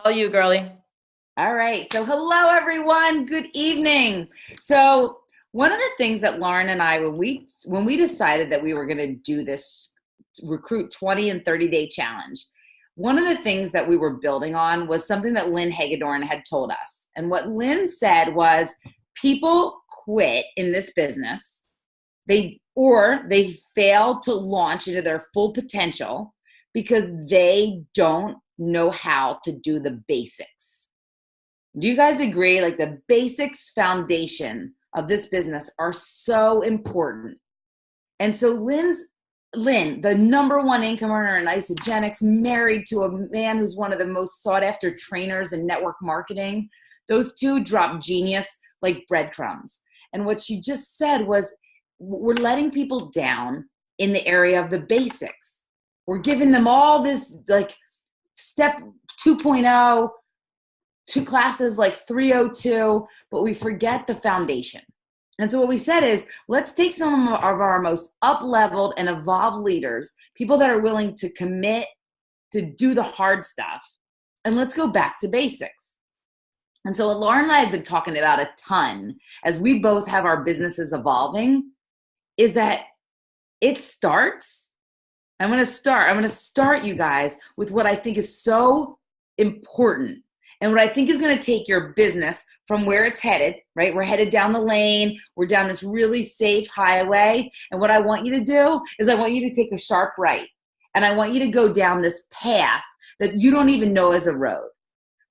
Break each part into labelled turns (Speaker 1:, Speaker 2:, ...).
Speaker 1: All you, girly.
Speaker 2: All right. So, hello, everyone. Good evening. So, one of the things that Lauren and I, when we decided that we were going to do this recruit 20 and 30-day challenge, one of the things that we were building on was something that Lynn Hagedorn had told us. And what Lynn said was, people quit in this business, they fail to launch into their full potential because they don't know how to do the basics. Do you guys agree? Like, the basics foundation of this business are so important. And so Lynn, the number one income earner in Isagenix, married to a man who's one of the most sought after trainers in network marketing. Those two drop genius like breadcrumbs. And what she just said was, we're letting people down in the area of the basics. We're giving them all this like step 2.0 to classes like 302, but we forget the foundation. And so what we said is, let's take some of our most up-leveled and evolved leaders, people that are willing to commit to do the hard stuff, and let's go back to basics. And so what Lauren and I have been talking about a ton as we both have our businesses evolving is that it starts. I'm going to start you guys with what I think is so important and what I think is going to take your business from where it's headed, right? We're headed down the lane. We're down this really safe highway. And what I want you to do is I want you to take a sharp right. And I want you to go down this path that you don't even know is a road.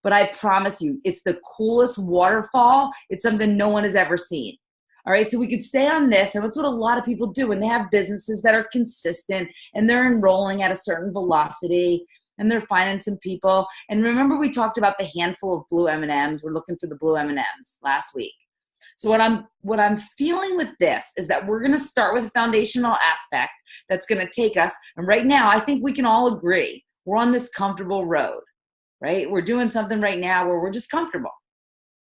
Speaker 2: But I promise you, it's the coolest waterfall. It's something no one has ever seen. All right, so we could stay on this, and that's what a lot of people do when they have businesses that are consistent and they're enrolling at a certain velocity and they're finding some people. And remember, we talked about the handful of blue M&Ms. We're looking for the blue M&Ms last week. So what I'm feeling with this is that we're going to start with a foundational aspect that's going to take us. And right now, I think we can all agree we're on this comfortable road, right? We're doing something right now where we're just comfortable.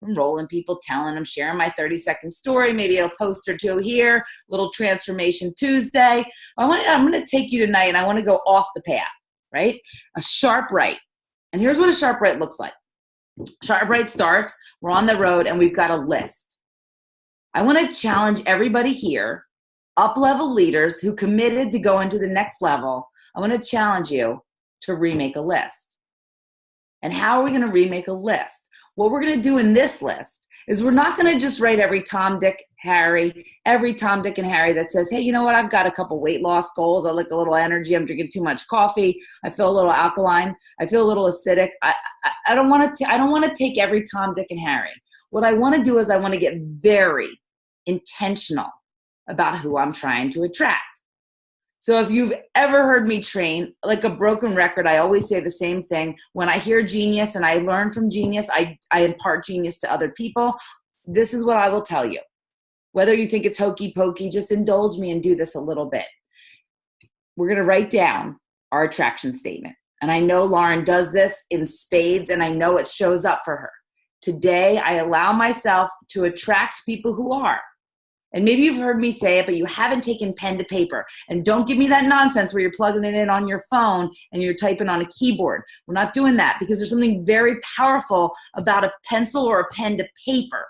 Speaker 2: Enrolling people, telling them, sharing my 30-second story, maybe a post or two here, little transformation Tuesday. I'm going to take you tonight, and I want to go off the path, right? A sharp right. And here's what a sharp right looks like. Sharp right starts, we're on the road, and we've got a list. I want to challenge everybody here, up-level leaders who committed to go into the next level. I want to challenge you to remake a list. And how are we going to remake a list? What we're going to do in this list is we're not going to just write every Tom, Dick, and Harry that says, hey, you know what? I've got a couple weight loss goals. I like a little energy. I'm drinking too much coffee. I feel a little alkaline. I feel a little acidic. I don't want to take every Tom, Dick, and Harry. What I want to do is I want to get very intentional about who I'm trying to attract. So if you've ever heard me train, like a broken record, I always say the same thing. When I hear genius and I learn from genius, I impart genius to other people. This is what I will tell you. Whether you think it's hokey pokey, just indulge me and do this a little bit. We're going to write down our attraction statement. And I know Lauren does this in spades, and I know it shows up for her. Today, I allow myself to attract people who are. And maybe you've heard me say it, but you haven't taken pen to paper. And don't give me that nonsense where you're plugging it in on your phone and you're typing on a keyboard. We're not doing that, because there's something very powerful about a pencil or a pen to paper.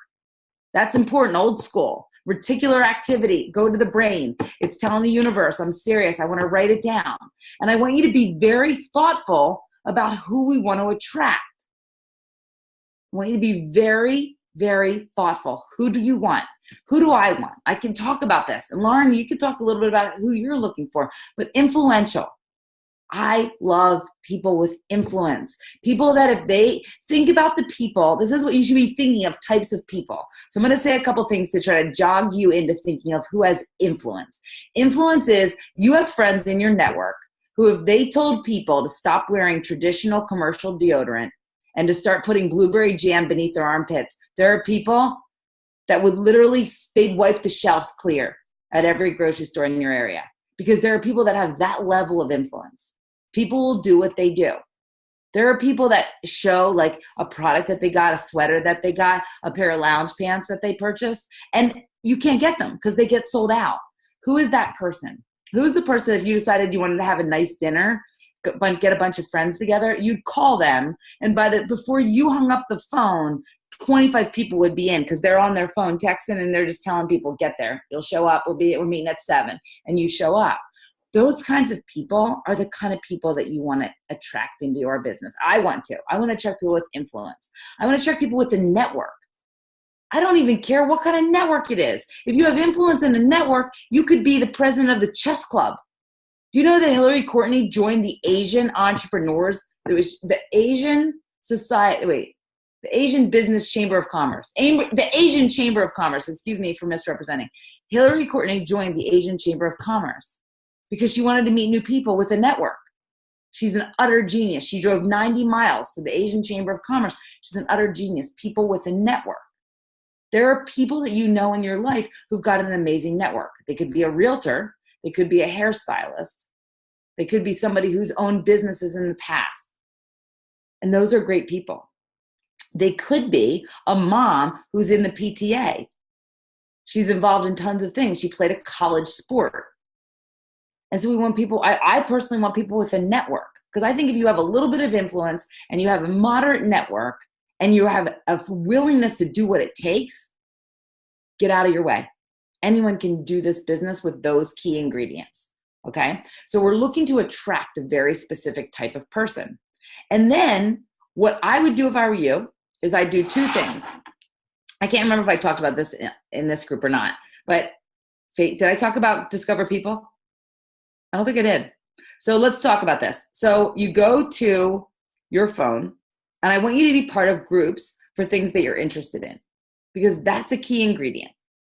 Speaker 2: That's important, old school. Reticular activity, go to the brain. It's telling the universe, I'm serious, I want to write it down. And I want you to be very thoughtful about who we want to attract. I want you to be very, very thoughtful. Who do you want? Who do I want? I can talk about this. And Lauren, you could talk a little bit about who you're looking for, but influential. I love people with influence. People that if they think about the people, this is what you should be thinking of, types of people. So I'm going to say a couple things to try to jog you into thinking of who has influence. Influence is you have friends in your network who, if they told people to stop wearing traditional commercial deodorant and to start putting blueberry jam beneath their armpits, there are people that would literally, they'd wipe the shelves clear at every grocery store in your area, because there are people that have that level of influence. People will do what they do. There are people that show like a product that they got, a sweater that they got, a pair of lounge pants that they purchased, and you can't get them because they get sold out. Who is that person? Who is the person, if you decided you wanted to have a nice dinner, get a bunch of friends together, you'd call them, and before you hung up the phone, 25 people would be in because they're on their phone texting and they're just telling people, get there, you'll show up, we're meeting at 7, and you show up. Those kinds of people are the kind of people that you want to attract into your business. I want to attract people with influence. I want to attract people with a network. I don't even care what kind of network it is. If you have influence in a network, you could be the president of the chess club. Do you know that Hillary Courtney joined the Asian entrepreneurs? It was the Asian the Asian Business Chamber of Commerce. The Asian Chamber of Commerce, excuse me for misrepresenting. Hillary Courtney joined the Asian Chamber of Commerce because she wanted to meet new people with a network. She's an utter genius. She drove 90 miles to the Asian Chamber of Commerce. She's an utter genius. People with a network. There are people that you know in your life who've got an amazing network. They could be a realtor. They could be a hairstylist. They could be somebody who's owned businesses in the past. And those are great people. They could be a mom who's in the PTA. She's involved in tons of things. She played a college sport. And so we want people, I personally want people with a network, because I think if you have a little bit of influence and you have a moderate network and you have a willingness to do what it takes, get out of your way. Anyone can do this business with those key ingredients, okay? So we're looking to attract a very specific type of person. And then what I would do if I were you is I'd do 2 things. I can't remember if I talked about this in this group or not, but did I talk about discover people? I don't think I did. So let's talk about this. So you go to your phone, and I want you to be part of groups for things that you're interested in, because that's a key ingredient.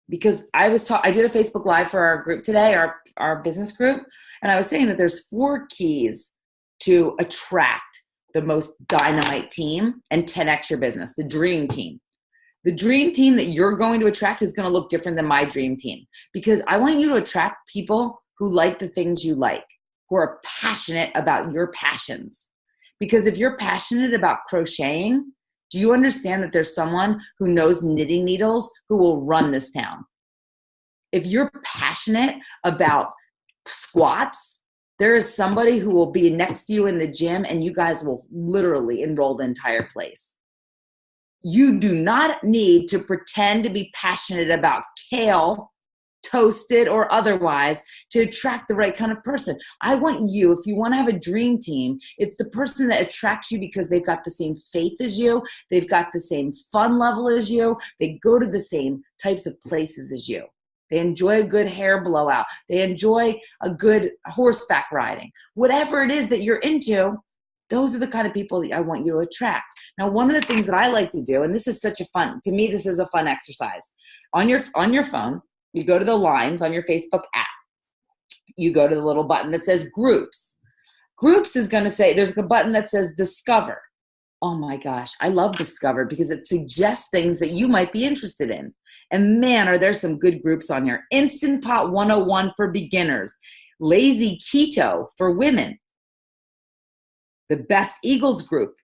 Speaker 2: Because I did a Facebook Live for our group today, our business group, and I was saying that there's 4 keys to attract the most dynamite team and 10x your business, the dream team. The dream team that you're going to attract is going to look different than my dream team, because I want you to attract people who like the things you like, who are passionate about your passions. Because if you're passionate about crocheting, do you understand that there's someone who knows knitting needles who will run this town? If you're passionate about squats, there is somebody who will be next to you in the gym, and you guys will literally enroll the entire place. You do not need to pretend to be passionate about kale, toasted or otherwise, to attract the right kind of person. I want you, if you want to have a dream team, it's the person that attracts you because they've got the same faith as you, they've got the same fun level as you, they go to the same types of places as you. They enjoy a good hair blowout. They enjoy a good horseback riding. Whatever it is that you're into, those are the kind of people that I want you to attract. Now, one of the things that I like to do, and this is to me, this is a fun exercise. On your phone, you go to the lines on your Facebook app. You go to the little button that says groups. Groups is going to say, there's a button that says discover. Oh my gosh, I love discover because it suggests things that you might be interested in. And man, are there some good groups on here. Instant Pot 101 for beginners. Lazy Keto for women. The Best Eagles group.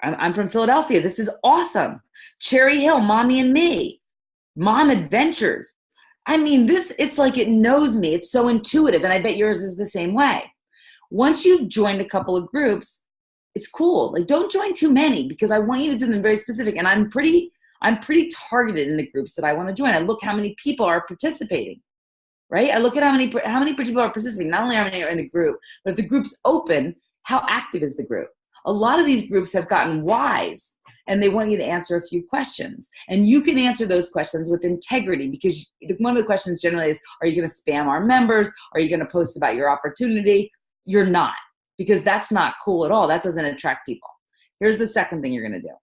Speaker 2: I'm from Philadelphia. This is awesome. Cherry Hill, Mommy and Me. Mom Adventures. I mean, it's like it knows me. It's so intuitive, and I bet yours is the same way. Once you've joined a couple of groups, it's cool. Like, don't join too many, because I want you to do them very specific. And I'm pretty targeted in the groups that I want to join. I look how many people are participating, right? I look at how many people are participating. Not only how many are in the group, but if the group's open, how active is the group? A lot of these groups have gotten wise, and they want you to answer a few questions. And you can answer those questions with integrity, because one of the questions generally is, are you going to spam our members? Are you going to post about your opportunity? You're not, because that's not cool at all. That doesn't attract people. Here's the second thing you're going to do.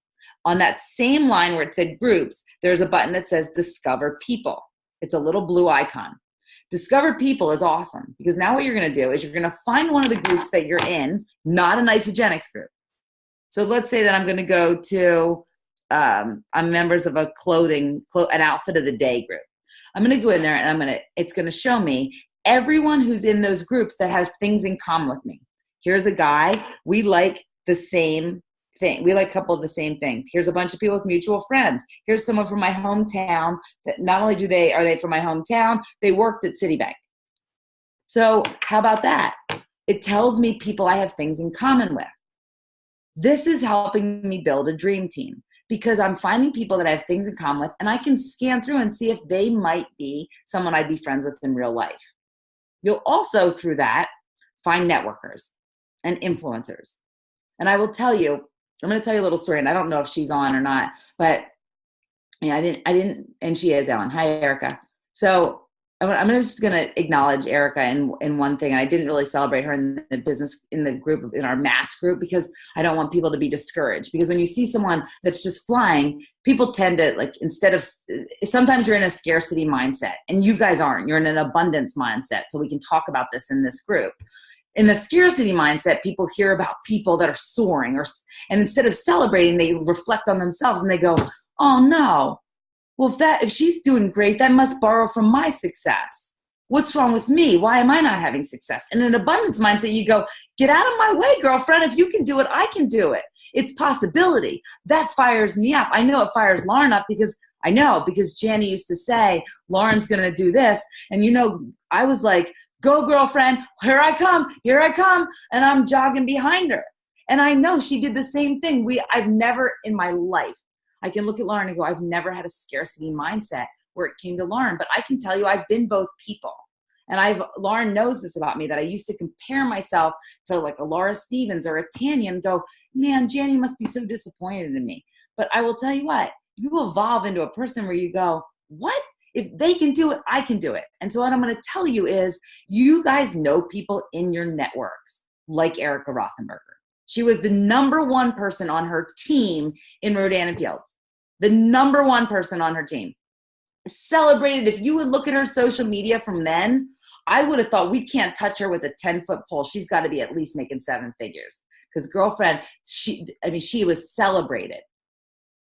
Speaker 2: On that same line where it said groups, there's a button that says discover people. It's a little blue icon. Discover people is awesome, because now what you're going to do is you're going to find one of the groups that you're in, not an Isogenics group. So let's say that I'm going to go to, I'm members of an outfit of the day group. I'm going to go in there, and it's going to show me everyone who's in those groups that has things in common with me. Here's a guy, we like the same thing. We like a couple of the same things. Here's a bunch of people with mutual friends. Here's someone from my hometown that not only are they from my hometown, they worked at Citibank. So how about that? It tells me people I have things in common with. This is helping me build a dream team because I'm finding people that I have things in common with, and I can scan through and see if they might be someone I'd be friends with in real life. You'll also, through that, find networkers and influencers. And I will tell you, I'm going to tell you a little story, and I don't know if she's on or not, but yeah, I didn't, and she is on. Hi, Erica. So I'm just going to acknowledge Erica in one thing. I didn't really celebrate her in the business, in the group, in our mass group, because I don't want people to be discouraged. Because when you see someone that's just flying, people tend to, like, instead of, sometimes you're in a scarcity mindset, and you guys aren't. You're in an abundance mindset. So we can talk about this in this group. In the scarcity mindset, people hear about people that are soaring, and instead of celebrating, they reflect on themselves and they go, oh no, well, if she's doing great, that must borrow from my success. What's wrong with me? Why am I not having success? In an abundance mindset, you go, get out of my way, girlfriend. If you can do it, I can do it. It's possibility. That fires me up. I know it fires Lauren up because Janny used to say, Lauren's going to do this. And I was like, go girlfriend, here I come. And I'm jogging behind her. And I know she did the same thing. I've never in my life, I can look at Lauren and go, I've never had a scarcity mindset where it came to Lauren, but I can tell you I've been both people. And Lauren knows this about me, that I used to compare myself to like a Laura Stevens or a Tanya and go, man, Janny must be so disappointed in me. But I will tell you what, you evolve into a person where you go, what? If they can do it, I can do it. And so what I'm going to tell you is, you guys know people in your networks like Erica Rothenberger. She was the number one person on her team in Rodan and Fields. The number one person on her team. Celebrated. If you would look at her social media from then, I would have thought, we can't touch her with a 10-foot pole. She's got to be at least making 7 figures. Because girlfriend, she was celebrated.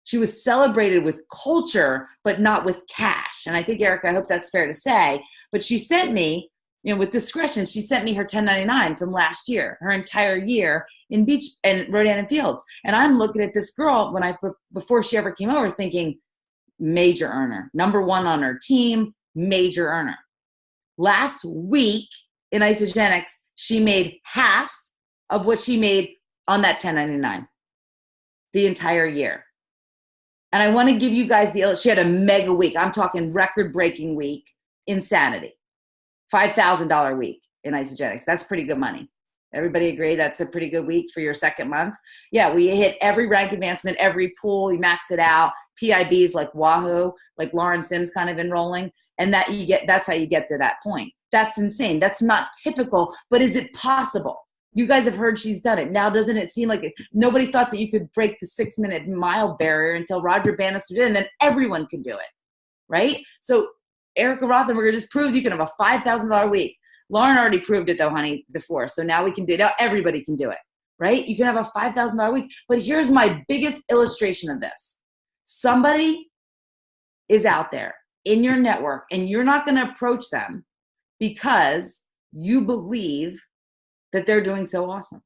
Speaker 2: She was celebrated with culture, but not with cash. And I think, Erica, I hope that's fair to say. But she sent me, with discretion, she sent me her 1099 from last year, her entire year in Beach and Rodan and Fields. And I'm looking at this girl before she ever came over, thinking, major earner, number one on her team, major earner. Last week in Isagenix, she made half of what she made on that 1099 the entire year. And I want to give you guys she had a mega week. I'm talking record-breaking week, insanity. $5,000 week in Isagenix. That's pretty good money. Everybody agree that's a pretty good week for your second month? Yeah, we hit every rank advancement, every pool, we max it out. PIBs like Wahoo, like Lauren Sims kind of enrolling. And that's how you get to that point. That's insane. That's not typical, but is it possible? You guys have heard she's done it. Now, doesn't it seem like nobody thought that you could break the 6-minute mile barrier until Roger Bannister did, and then everyone can do it, right? So Erica Rothenberger just proved you can have a $5,000 week. Lauren already proved it though, honey, before. So now we can do it. Now everybody can do it, right? You can have a $5,000 week. But here's my biggest illustration of this. Somebody is out there in your network, and you're not going to approach them because you believe that they're doing so awesome.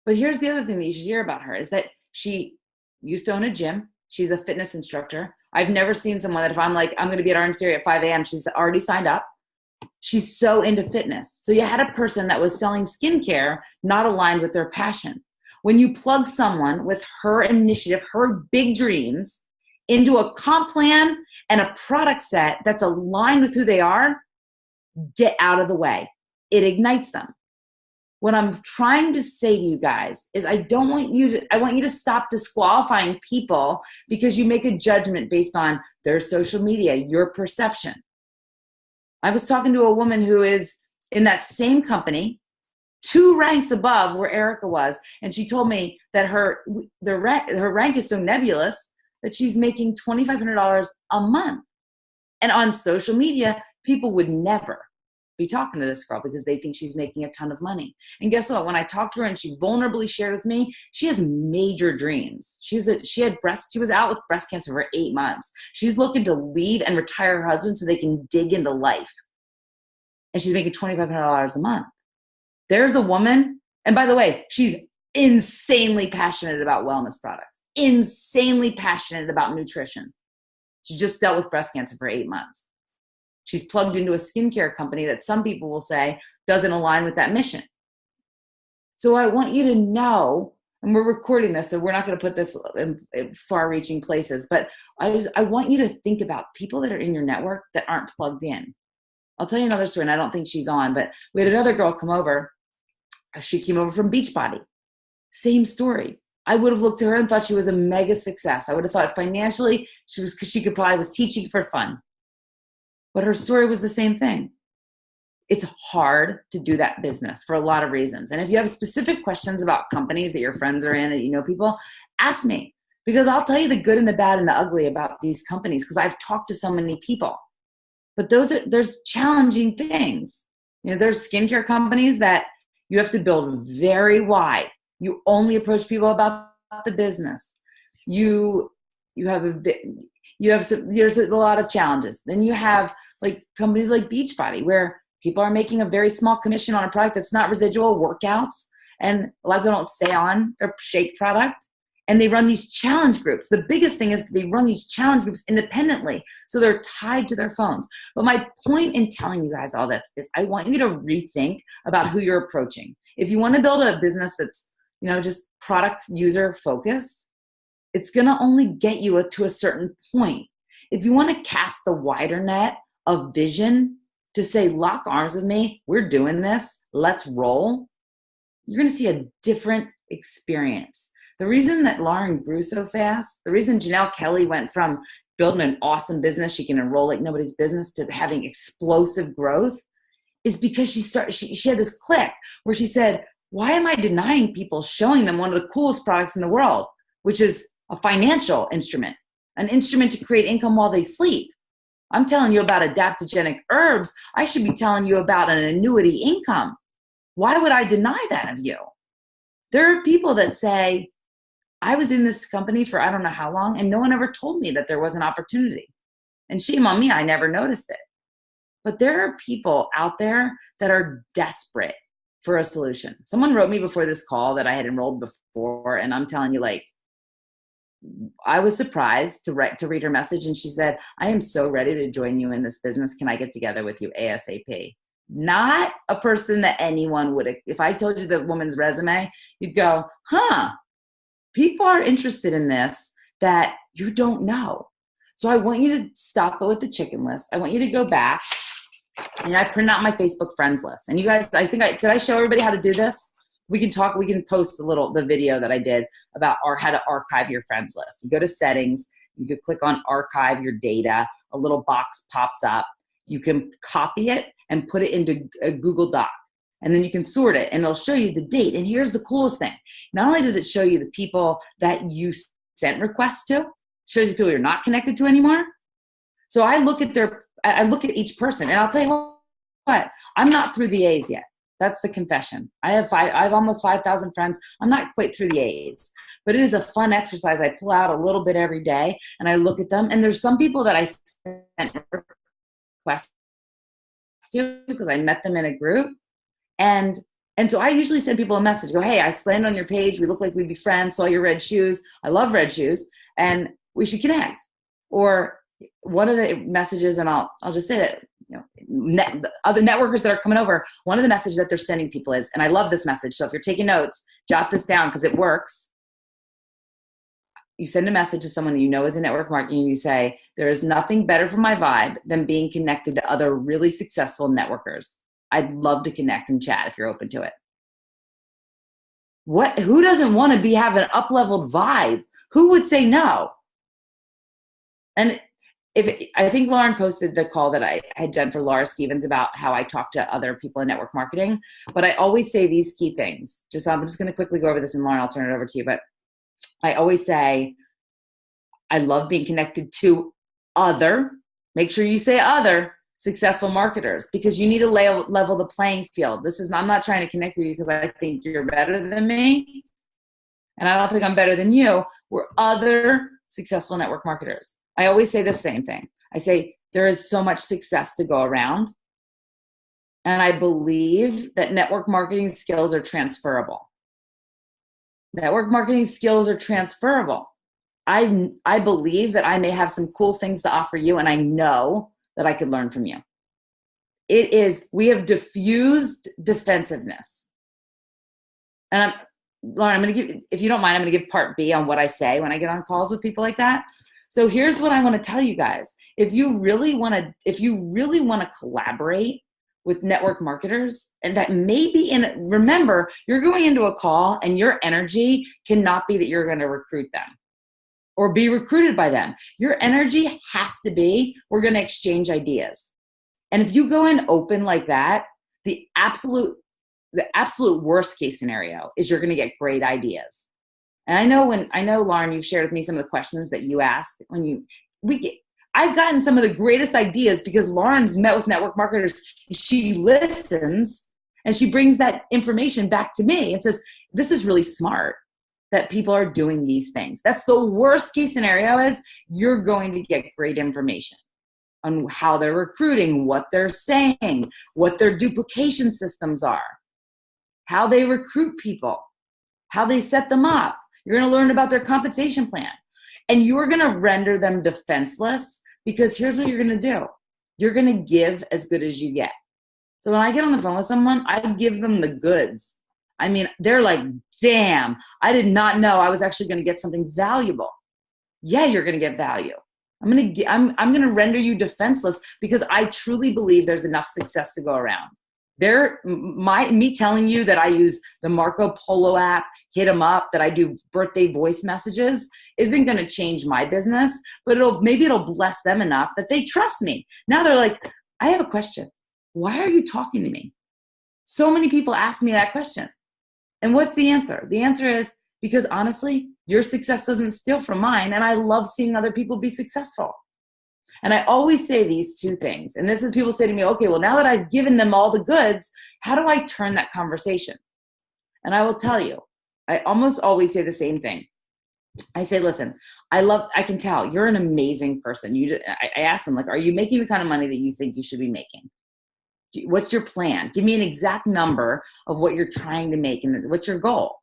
Speaker 2: But here's the other thing that you should hear about her is that she used to own a gym. She's a fitness instructor. I've never seen someone that if I'm like, I'm going to be at Orange Theory at 5 a.m., she's already signed up. She's so into fitness. So you had a person that was selling skincare not aligned with their passion. When you plug someone with her initiative, her big dreams, into a comp plan and a product set that's aligned with who they are, get out of the way. It ignites them. What I'm trying to say to you guys is I want you to stop disqualifying people because you make a judgment based on their social media, your perception. I was talking to a woman who is in that same company, 2 ranks above where Erica was, and she told me that her rank is so nebulous that she's making $2,500 a month. And on social media, people would never be talking to this girl because they think she's making a ton of money. And guess what? When I talked to her and she vulnerably shared with me, she has major dreams. She was out with breast cancer for 8 months. She's looking to leave and retire her husband so they can dig into life. And she's making $2,500 a month. There's a woman, and by the way, she's insanely passionate about wellness products, insanely passionate about nutrition. She just dealt with breast cancer for 8 months. She's plugged into a skincare company that some people will say doesn't align with that mission. So I want you to know, and we're recording this, so we're not going to put this in far-reaching places, but I want you to think about people that are in your network that aren't plugged in. I'll tell you another story, and I don't think she's on, but we had another girl come over. She came over from Beachbody. Same story. I would have looked at her and thought she was a mega success. I would have thought financially she could probably was teaching for fun. But her story was the same thing. It's hard to do that business for a lot of reasons. And if you have specific questions about companies that your friends are in, that you know people, ask me, because I'll tell you the good and the bad and the ugly about these companies, because I've talked to so many people. But there's challenging things. You know, there's skincare companies that you have to build very wide. You only approach people about the business. There's a lot of challenges. Then you have like companies like Beachbody, where people are making a very small commission on a product that's not residual workouts. And a lot of people don't stay on their shake product. And they run these challenge groups. The biggest thing is they run these challenge groups independently. So they're tied to their phones. But my point in telling you guys all this is I want you to rethink about who you're approaching. If you want to build a business that's, you know, just product user focused, it's going to only get you to a certain point. If you want to cast the wider net of vision to say, lock arms with me, we're doing this, let's roll, you're going to see a different experience. The reason that Lauren grew so fast, the reason Janelle Kelly went from building an awesome business, she can enroll like nobody's business, to having explosive growth, is because she had this click where she said, why am I denying people showing them one of the coolest products in the world, which is a financial instrument, an instrument to create income while they sleep? I'm telling you about adaptogenic herbs. I should be telling you about an annuity income. Why would I deny that of you? There are people that say, I was in this company for I don't know how long, and no one ever told me that there was an opportunity. And shame on me, I never noticed it. But there are people out there that are desperate for a solution. Someone wrote me before this call that I had enrolled before, and I'm telling you, like, I was surprised to read her message, and she said, I am so ready to join you in this business. Can I get together with you ASAP? Not a person that anyone would, if I told you the woman's resume, you'd go, people are interested in this that you don't know. So I want you to stop it with the chicken list. I want you to go back, and I print out my Facebook friends list. And you guys, did I show everybody how to do this? We can post the video that I did about how to archive your friends list. You go to settings, you could click on archive your data, a little box pops up. You can copy it and put it into a Google Doc. And then you can sort it, and it'll show you the date. And here's the coolest thing. Not only does it show you the people that you sent requests to, it shows you people you're not connected to anymore. So I look at each person, and I'll tell you what, I'm not through the A's yet. That's the confession. I have almost 5,000 friends. I'm not quite through the A's, but it is a fun exercise. I pull out a little bit every day, and I look at them. And there's some people that I sent requests to because I met them in a group. And so I usually send people a message, go, hey, I landed on your page. We look like we'd be friends. Saw your red shoes. I love red shoes, and we should connect. Or one of the messages, and I'll just say that, the other networkers that are coming over, one of the messages that they're sending people is, and I love this message, so if you're taking notes, jot this down because it works. You send a message to someone that you know is in network marketing, and you say, there is nothing better for my vibe than being connected to other really successful networkers. I'd love to connect and chat if you're open to it. Who doesn't want to have an up-leveled vibe? Who would say no? And I think Lauren posted the call that I had done for Laura Stevens about how I talk to other people in network marketing, but I always say these key things. I'm just going to quickly go over this, and Lauren, I'll turn it over to you. But I always say, I love being connected to make sure you say other successful marketers, because you need to level the playing field. I'm not trying to connect with you because I think you're better than me, and I don't think I'm better than you. We're other successful network marketers. I always say the same thing. I say there is so much success to go around, and I believe that network marketing skills are transferable. Network marketing skills are transferable. I believe that I may have some cool things to offer you, and I know that I could learn from you. we have diffused defensiveness. And Lauren, I'm going to give, if you don't mind, I'm going to give part B on what I say when I get on calls with people like that. So here's what I want to tell you guys. If you really want to collaborate with network marketers, and that maybe remember, you're going into a call and your energy cannot be that you're going to recruit them or be recruited by them. Your energy has to be, we're going to exchange ideas. And if you go in open like that, the absolute worst case scenario is you're going to get great ideas. And I know, Lauren, you've shared with me some of the questions that you asked I've gotten some of the greatest ideas because Lauren's met with network marketers. She listens and she brings that information back to me and says, this is really smart that people are doing these things. That's the worst case scenario, is you're going to get great information on how they're recruiting, what they're saying, what their duplication systems are, how they recruit people, how they set them up. You're going to learn about their compensation plan. And you're going to render them defenseless, because here's what you're going to do. You're going to give as good as you get. So when I get on the phone with someone, I give them the goods. I mean, they're like, damn, I did not know I was actually going to get something valuable. Yeah, you're going to get value. I'm going to render you defenseless, because I truly believe there's enough success to go around. Me telling you that I use the Marco Polo app, hit 'em up, that I do birthday voice messages, isn't going to change my business, but maybe it'll bless them enough that they trust me. Now they're like, I have a question. Why are you talking to me? So many people ask me that question. And what's the answer? The answer is, because honestly, your success doesn't steal from mine, and I love seeing other people be successful. And I always say these two things. And this is, people say to me, okay, well, now that I've given them all the goods, how do I turn that conversation? And I will tell you, I almost always say the same thing. I say, listen, I can tell you're an amazing person. I ask them, like, are you making the kind of money that you think you should be making? What's your plan? Give me an exact number of what you're trying to make, and what's your goal?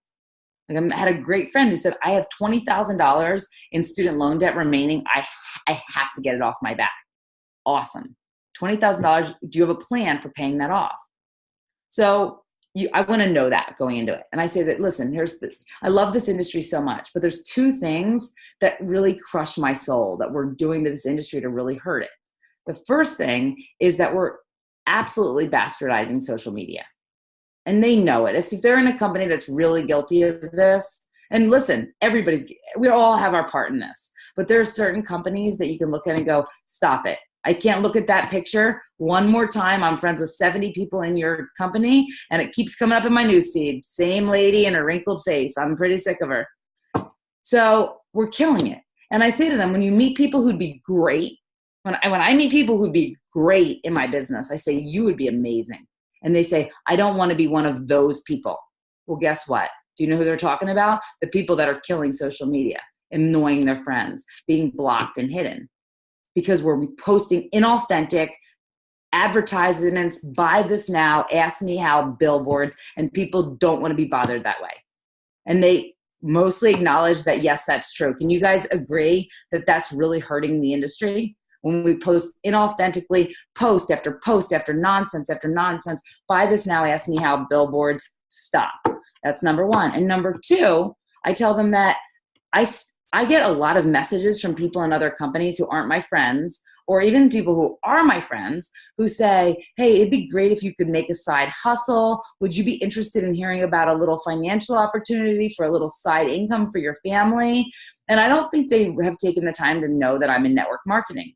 Speaker 2: Like, I had a great friend who said, I have $20,000 in student loan debt remaining. I have to get it off my back. Awesome. $20,000. Do you have a plan for paying that off? So I want to know that going into it. And I say that, listen, I love this industry so much, but there's two things that really crush my soul that we're doing to this industry to really hurt it. The first thing is that we're absolutely bastardizing social media. And they know it. As if they're in a company that's really guilty of this. And listen, we all have our part in this. But there are certain companies that you can look at and go, stop it. I can't look at that picture one more time. I'm friends with 70 people in your company, and it keeps coming up in my newsfeed. Same lady and a wrinkled face. I'm pretty sick of her. So we're killing it. And I say to them, when you meet people who'd be great, when I meet people who'd be great in my business, I say, you would be amazing. And they say, I don't want to be one of those people. Well, guess what? Do you know who they're talking about? The people that are killing social media, annoying their friends, being blocked and hidden. Because we're posting inauthentic advertisements, buy this now, ask me how billboards, and people don't want to be bothered that way. And they mostly acknowledge that, yes, that's true. Can you guys agree that that's really hurting the industry? When we post inauthentically, post after post after nonsense, buy this now, ask me how billboards, stop. That's number one. And number two, I tell them that I get a lot of messages from people in other companies who aren't my friends, or even people who are my friends, who say, hey, it'd be great if you could make a side hustle. Would you be interested in hearing about a little financial opportunity for a little side income for your family? And I don't think they have taken the time to know that I'm in network marketing.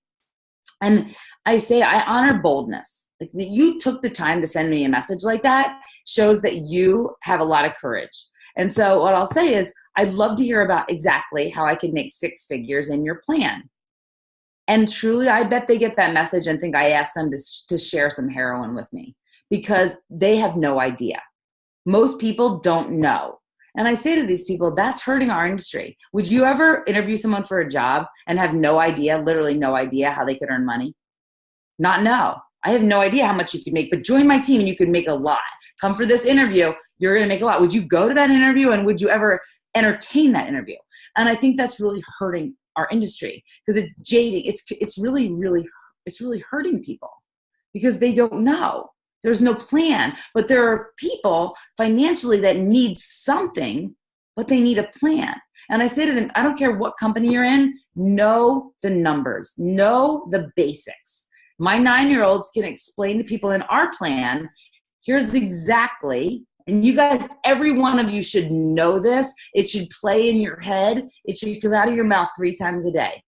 Speaker 2: And I say, I honor boldness. Like, that you took the time to send me a message like that shows that you have a lot of courage. And so what I'll say is, I'd love to hear about exactly how I can make 6 figures in your plan. And truly, I bet they get that message and think I asked them to share some heroin with me, because they have no idea. Most people don't know. And I say to these people, that's hurting our industry. Would you ever interview someone for a job and have no idea, literally no idea, how they could earn money? Not know. I have no idea how much you could make, but join my team and you could make a lot. Come for this interview, you're going to make a lot. Would you go to that interview, and would you ever entertain that interview? And I think that's really hurting our industry, because it's jading. It's really hurting people. because they don't know. There's no plan. But there are people financially that need something, but they need a plan. And I say to them, I don't care what company you're in, know the numbers, know the basics. My 9-year-olds can explain to people in our plan, here's exactly, and you guys, every one of you should know this. It should play in your head. It should come out of your mouth 3 times a day.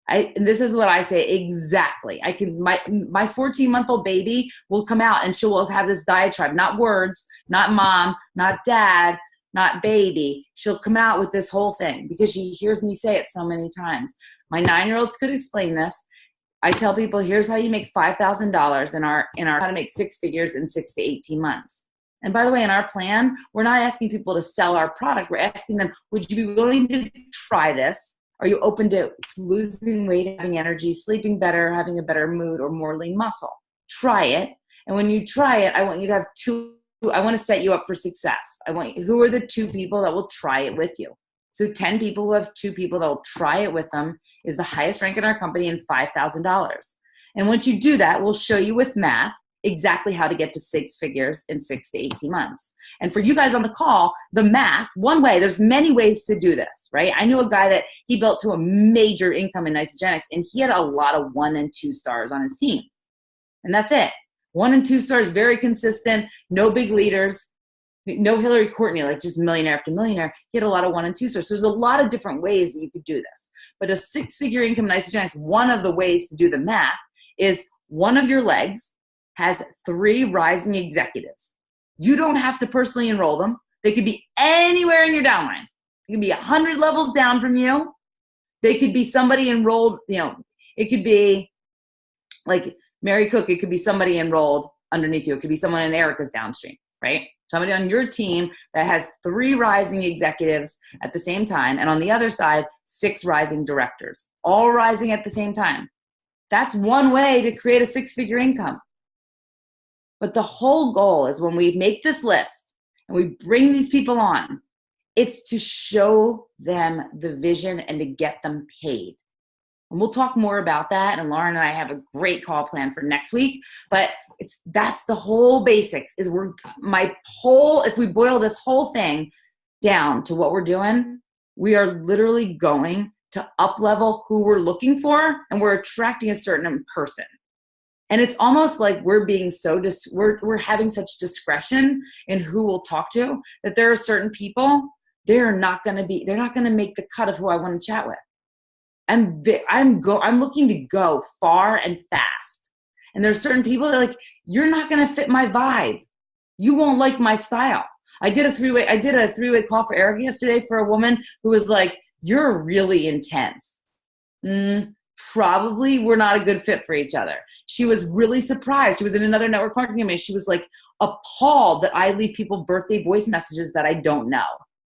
Speaker 2: And this is what I say exactly. My 14-month-old baby will come out and she will have this diatribe, not words, not mom, not dad, not baby. She'll come out with this whole thing because she hears me say it so many times. My 9-year-olds could explain this. I tell people, here's how you make $5,000 in our how to make 6 figures in 6 to 18 months. And by the way, in our plan, we're not asking people to sell our product. We're asking them, would you be willing to try this? Are you open to losing weight, having energy, sleeping better, having a better mood, or more lean muscle? Try it. And when you try it, I want you to have 2. I want to set you up for success. Who are the 2 people that will try it with you? So 10 people who have 2 people that will try it with them is the highest rank in our company and $5,000. And once you do that, we'll show you with math exactly how to get to 6 figures in 6 to 18 months. And for you guys on the call, the math, one way, there's many ways to do this, right? I knew a guy that he built to a major income in Isogenics, and he had a lot of 1 and 2 stars on his team. And that's it. 1 and 2 stars, very consistent, no big leaders, no Hillary Courtney, like just millionaire after millionaire. He had a lot of 1 and 2 stars. So there's a lot of different ways that you could do this. But a 6-figure income in Isogenics, one of the ways to do the math is one of your legs has 3 rising executives. You don't have to personally enroll them. They could be anywhere in your downline. It could be 100 levels down from you. They could be somebody enrolled, it could be like Mary Cook. It could be somebody enrolled underneath you. It could be someone in Erica's downstream, right? Somebody on your team that has 3 rising executives at the same time. And on the other side, 6 rising directors, all rising at the same time. That's one way to create a 6-figure income. But the whole goal is when we make this list and we bring these people on, it's to show them the vision and to get them paid. And we'll talk more about that. And Lauren and I have a great call plan for next week. But that's the whole basics is if we boil this whole thing down to what we're doing, we are literally going to up level who we're looking for, and we're attracting a certain person. And it's almost like we're being we're having such discretion in who we'll talk to that there are certain people, they're not going to make the cut of who I want to chat with. I'm looking to go far and fast. And there's certain people that are like, you're not going to fit my vibe. You won't like my style. I did a 3-way call for Erica yesterday for a woman who was like, you're really intense. Probably we're not a good fit for each other. She was really surprised. She was in another network marketing company. She was like appalled that I leave people birthday voice messages that I don't know.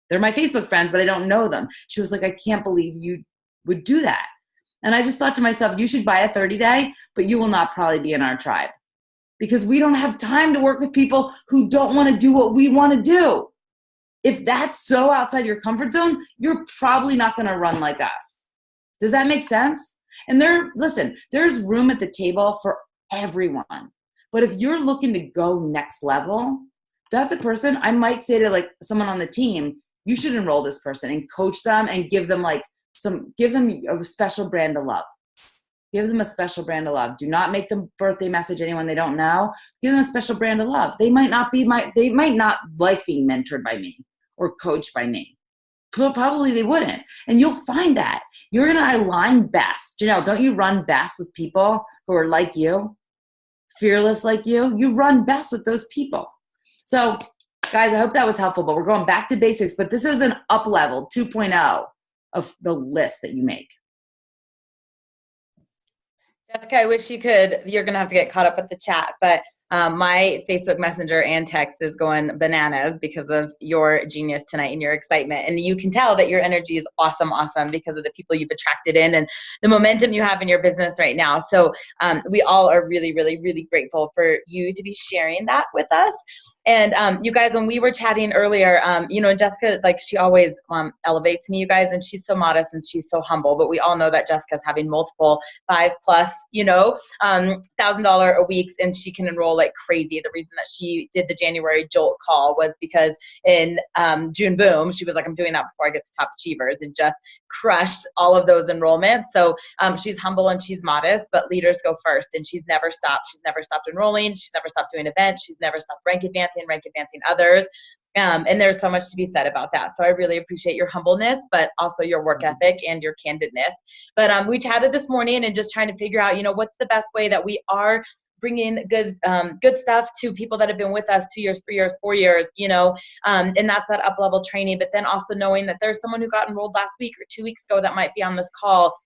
Speaker 2: They're my Facebook friends, but I don't know them. She was like, I can't believe you would do that. And I just thought to myself, you should buy a 30-day, but you will not probably be in our tribe because we don't have time to work with people who don't want to do what we want to do. If that's so outside your comfort zone, you're probably not going to run like us. Does that make sense? And there's room at the table for everyone. But if you're looking to go next level, that's a person I might say to like someone on the team, you should enroll this person and coach them and give them a special brand of love. Give them a special brand of love. Do not make them birthday message anyone they don't know. Give them a special brand of love. They might not like being mentored by me or coached by me. Probably they wouldn't. And you'll find that. You're going to align best. Janelle, don't you run best with people who are like you? Fearless like you? You run best with those people. So, guys, I hope that was helpful. But we're going back to basics. But this is an up level 2.0 of the list that you make.
Speaker 1: Jessica, I wish you're going to have to get caught up with the chat, but my Facebook Messenger and text is going bananas because of your genius tonight and your excitement. And you can tell that your energy is awesome because of the people you've attracted in and the momentum you have in your business right now. So we all are really, really, really grateful for you to be sharing that with us. And you guys, when we were chatting earlier, Jessica, like she always elevates me, you guys, and she's so modest and she's so humble. But we all know that Jessica's having multiple 5+ $1,000 a weeks, and she can enroll like crazy. The reason that she did the January Jolt call was because in June Boom, she was like, I'm doing that before I get to Top Achievers, and just crushed all of those enrollments. So she's humble and she's modest, but leaders go first, and she's never stopped. She's never stopped enrolling. She's never stopped doing events. She's never stopped rank advancing others. And there's so much to be said about that. So I really appreciate your humbleness, but also your work ethic and your candidness. But we chatted this morning and just trying to figure out, what's the best way that we are bringing good stuff to people that have been with us 2 years, 3 years, 4 years, and that's that up-level training. But then also knowing that there's someone who got enrolled last week or 2 weeks ago that might be on this call.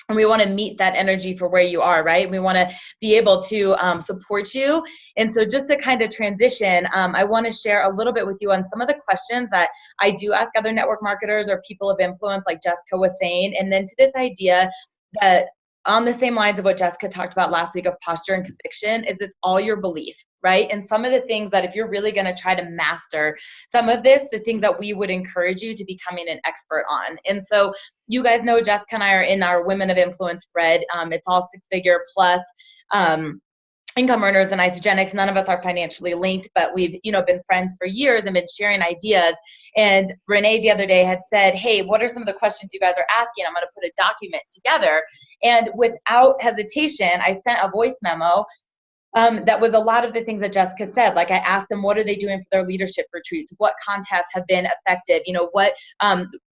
Speaker 1: And we want to meet that energy for where you are, right? We want to be able to support you. And so just to kind of transition, I want to share a little bit with you on some of the questions that I do ask other network marketers or people of influence, like Jessica was saying. And then to this idea that on the same lines of what Jessica talked about last week of posture and conviction, is it's all your belief, right? And some of the things that if you're really going to try to master some of this, the things that we would encourage you to becoming an expert on. And so you guys know Jessica and I are in our Women of Influence spread. It's all 6-figure plus income earners and Isagenix. None of us are financially linked, but we've, been friends for years and been sharing ideas. And Renee the other day had said, hey, what are some of the questions you guys are asking? I'm going to put a document together. And without hesitation, I sent a voice memo that was a lot of the things that Jessica said. Like I asked them, what are they doing for their leadership retreats? What contests have been effective? What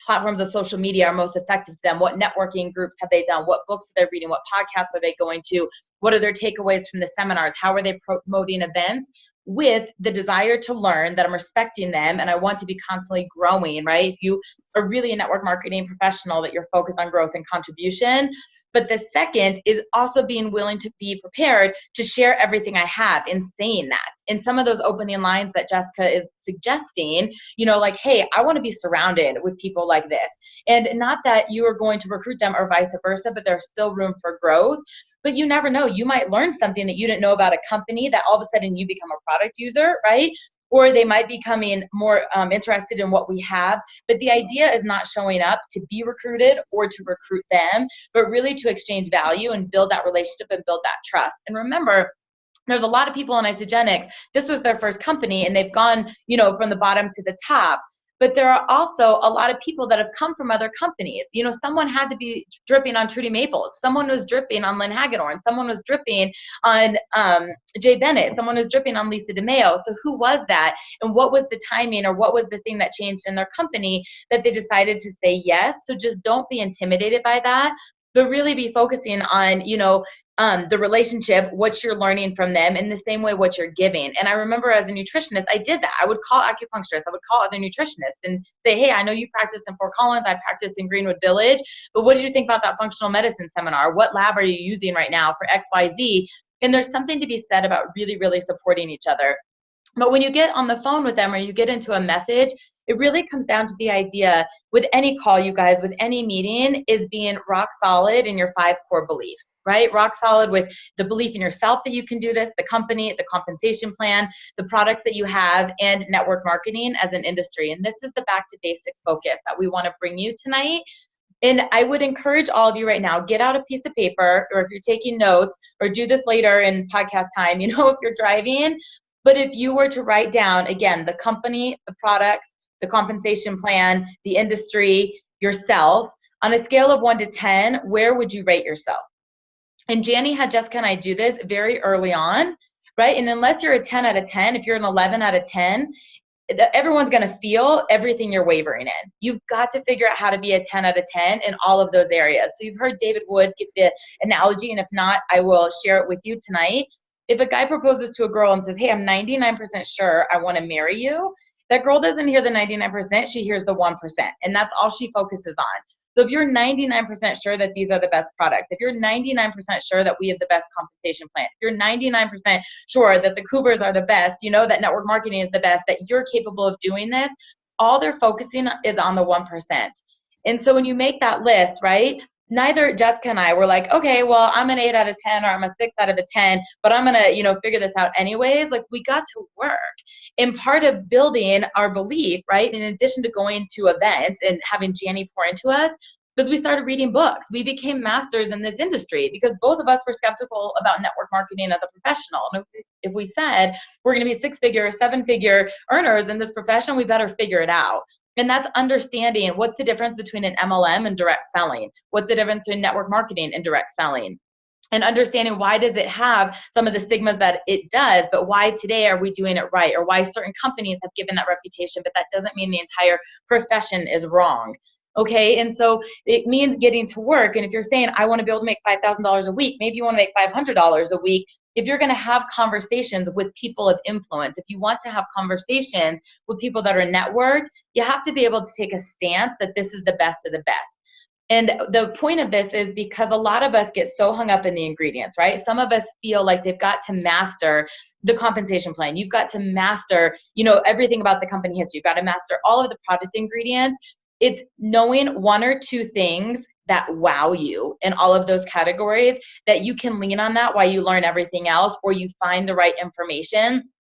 Speaker 1: platforms of social media are most effective to them? What networking groups have they done? What books are they reading? What podcasts are they going to? What are their takeaways from the seminars? How are they promoting events? With the desire to learn, that I'm respecting them and I want to be constantly growing, right? If you are really a network marketing professional, that you're focused on growth and contribution. But the second is also being willing to be prepared to share everything I have in saying that. In some of those opening lines that Jessica is suggesting, like, hey, I want to be surrounded with people like this. And not that you are going to recruit them or vice versa, but there's still room for growth. But you never know. You might learn something that you didn't know about a company that all of a sudden you become a product user, right? Or they might be becoming more interested in what we have. But the idea is not showing up to be recruited or to recruit them, but really to exchange value and build that relationship and build that trust. And remember, there's a lot of people in Isagenix, this was their first company and they've gone, from the bottom to the top. But there are also a lot of people that have come from other companies. Someone had to be dripping on Trudy Maples. Someone was dripping on Lynn Hagedorn. Someone was dripping on Jay Bennett. Someone was dripping on Lisa DeMeo. So who was that? And what was the timing, or what was the thing that changed in their company that they decided to say yes? So just don't be intimidated by that, but really be focusing on, the relationship, what you're learning from them, in the same way what you're giving. And I remember as a nutritionist, I did that. I would call acupuncturists, I would call other nutritionists and say, hey, I know you practice in Fort Collins, I practice in Greenwood Village, but what did you think about that functional medicine seminar? What lab are you using right now for XYZ? And there's something to be said about really, really supporting each other. But when you get on the phone with them or you get into a message, it really comes down to the idea with any call, you guys, with any meeting, is being rock solid in your 5 core beliefs, right? Rock solid with the belief in yourself that you can do this, the company, the compensation plan, the products that you have, and network marketing as an industry. And this is the back to basics focus that we want to bring you tonight. And I would encourage all of you right now, get out a piece of paper, or if you're taking notes, or do this later in podcast time, if you're driving. But if you were to write down, again, the company, the products, the compensation plan, the industry, yourself, on a scale of 1 to 10, where would you rate yourself? And Janie had Jessica and I do this very early on, right? And unless you're a 10 out of 10, if you're an 11 out of 10, everyone's going to feel everything you're wavering in. You've got to figure out how to be a 10 out of 10 in all of those areas. So you've heard David Wood give the analogy, and if not, I will share it with you tonight. If a guy proposes to a girl and says, hey, I'm 99% sure I want to marry you, that girl doesn't hear the 99%, she hears the 1%, and that's all she focuses on. So if you're 99% sure that these are the best products, if you're 99% sure that we have the best compensation plan, if you're 99% sure that the Cougars are the best, that network marketing is the best, that you're capable of doing this, all they're focusing is on the 1%. And so when you make that list, right, neither Jessica and I were like, okay, well, I'm an 8 out of 10 or I'm a 6 out of a 10, but I'm going to, figure this out anyways. Like, we got to work. And part of building our belief, right, in addition to going to events and having Janie pour into us, because we started reading books. We became masters in this industry because both of us were skeptical about network marketing as a professional. And if we said we're going to be 6-figure, 7-figure earners in this profession, we better figure it out. And that's understanding what's the difference between an MLM and direct selling. What's the difference between network marketing and direct selling? And understanding why does it have some of the stigmas that it does, but why today are we doing it right? Or why certain companies have given that reputation, but that doesn't mean the entire profession is wrong. Okay, and so it means getting to work. And if you're saying, I want to be able to make $5,000 a week, maybe you want to make $500 a week. If you're going to have conversations with people of influence, if you want to have conversations with people that are networked, you have to be able to take a stance that this is the best of the best. And the point of this is because a lot of us get so hung up in the ingredients, right? Some of us feel like they've got to master the compensation plan. You've got to master, everything about the company history. You've got to master all of the product ingredients. It's knowing 1 or 2 things that wow you in all of those categories that you can lean on that while you learn everything else, or you find the right information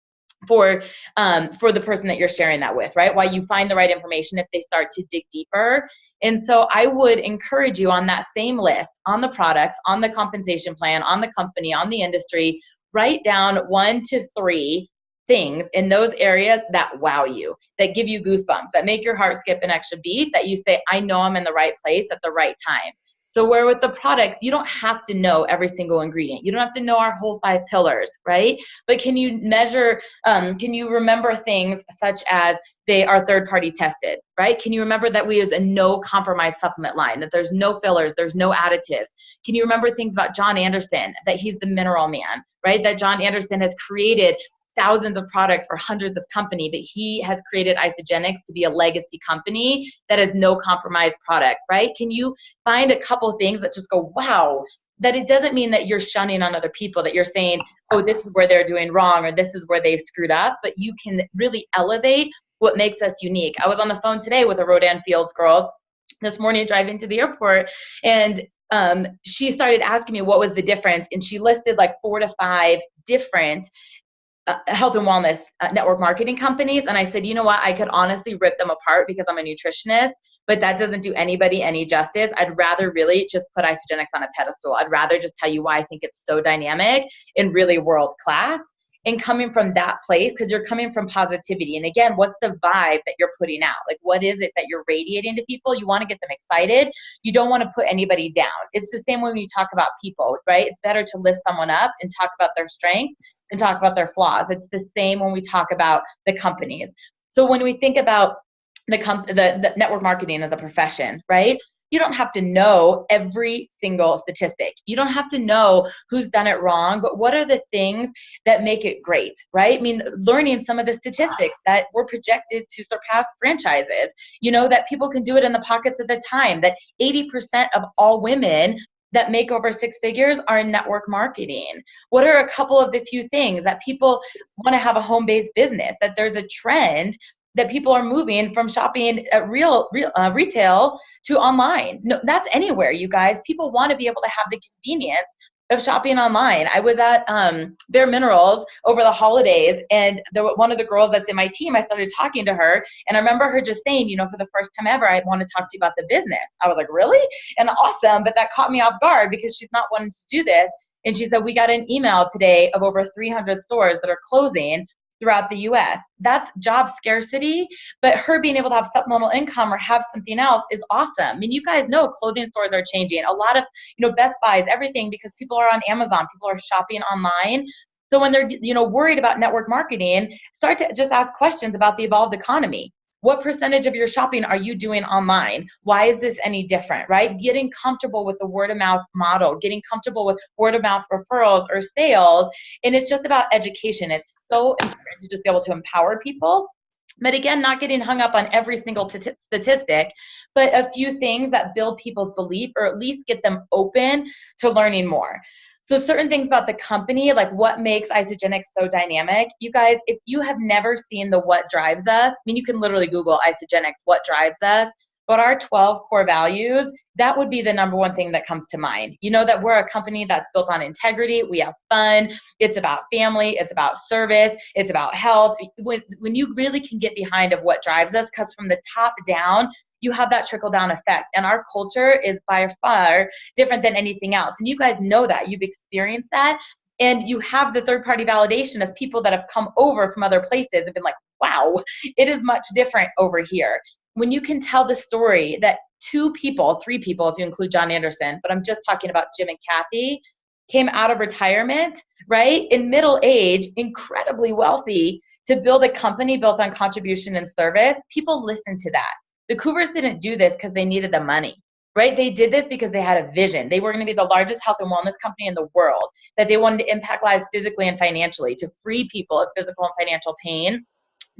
Speaker 1: for the person that you're sharing that with, right? Why you find the right information if they start to dig deeper. And so I would encourage you on that same list, on the products, on the compensation plan, on the company, on the industry, write down 1 to 3 things in those areas that wow you, that give you goosebumps, that make your heart skip an extra beat, that you say, I know I'm in the right place at the right time. So where with the products, you don't have to know every single ingredient. You don't have to know our whole 5 pillars, right? But can you measure, can you remember things such as they are third-party tested, right? Can you remember that we use a no compromise supplement line, that there's no fillers, there's no additives? Can you remember things about John Anderson, that he's the mineral man, right? That John Anderson has created thousands of products for hundreds of companies, but he has created Isagenix to be a legacy company that has no compromise products, right? Can you find a couple things that just go, wow, that it doesn't mean that you're shunning on other people, that you're saying, oh, this is where they're doing wrong, or this is where they've screwed up, but you can really elevate what makes us unique. I was on the phone today with a Rodan Fields girl this morning driving to the airport, and she started asking me what was the difference, and she listed like 4 to 5 different health and wellness network marketing companies. And I said, you know what, I could honestly rip them apart because I'm a nutritionist, but that doesn't do anybody any justice. I'd rather really just put Isagenix on a pedestal. I'd rather just tell you why I think it's so dynamic and really world class. And coming from that place, because you're coming from positivity. And again, what's the vibe that you're putting out? Like, what is it that you're radiating to people? You want to get them excited. You don't want to put anybody down. It's the same when you talk about people, right? It's better to lift someone up and talk about their strengths and talk about their flaws. It's the same when we talk about the companies. So when we think about the network marketing as a profession, right? You don't have to know every single statistic. You don't have to know who's done it wrong, but what are the things that make it great, right? I mean, learning some of the statistics that were projected to surpass franchises, that people can do it in the pockets of the time, that 80% of all women that make over 6 figures are in network marketing. What are a couple of the few things that people want to have a home-based business, that there's a trend that people are moving from shopping at retail to online? No, that's anywhere, you guys. People want to be able to have the convenience of shopping online. I was at Bare Minerals over the holidays, and one of the girls that's in my team, I started talking to her, and I remember her just saying, for the first time ever, I want to talk to you about the business. I was like, really? And awesome, but that caught me off guard because she's not wanting to do this. And she said, we got an email today of over 300 stores that are closing throughout the US. That's job scarcity, but her being able to have supplemental income or have something else is awesome. I mean, you guys know clothing stores are changing. A lot of, Best Buys, everything, because people are on Amazon, people are shopping online. So when they're, worried about network marketing, start to just ask questions about the evolved economy. What percentage of your shopping are you doing online? Why is this any different, right? Getting comfortable with the word of mouth model, getting comfortable with word of mouth referrals or sales. And it's just about education. It's so important to just be able to empower people. But again, not getting hung up on every single statistic, but a few things that build people's belief or at least get them open to learning more. So certain things about the company, like what makes Isagenix so dynamic. You guys, if you have never seen the What Drives Us, I mean, you can literally Google Isagenix, What Drives Us. but our 12 core values, that would be the number one thing that comes to mind. You know that we're a company that's built on integrity. We have fun. It's about family. It's about service. It's about health. When you really can get behind of what drives us, because from the top down, you have that trickle down effect. And our culture is by far different than anything else. And you guys know that. You've experienced that. And you have the third party validation of people that have come over from other places and been like, wow, it is much different over here. When you can tell the story that 2 people, 3 people, if you include John Anderson, but I'm just talking about Jim and Kathy, came out of retirement, right? In middle age, incredibly wealthy, to build a company built on contribution and service. People listen to that. The Cougars didn't do this because they needed the money, right? They did this because they had a vision. They were going to be the largest health and wellness company in the world, that they wanted to impact lives physically and financially, to free people of physical and financial pain.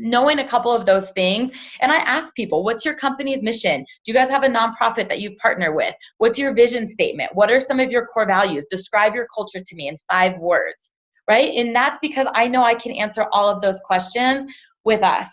Speaker 1: Knowing a couple of those things. And I ask people, what's your company's mission? Do you guys have a nonprofit that you partner with? What's your vision statement? What are some of your core values? Describe your culture to me in 5 words, right? And that's because I know I can answer all of those questions with us.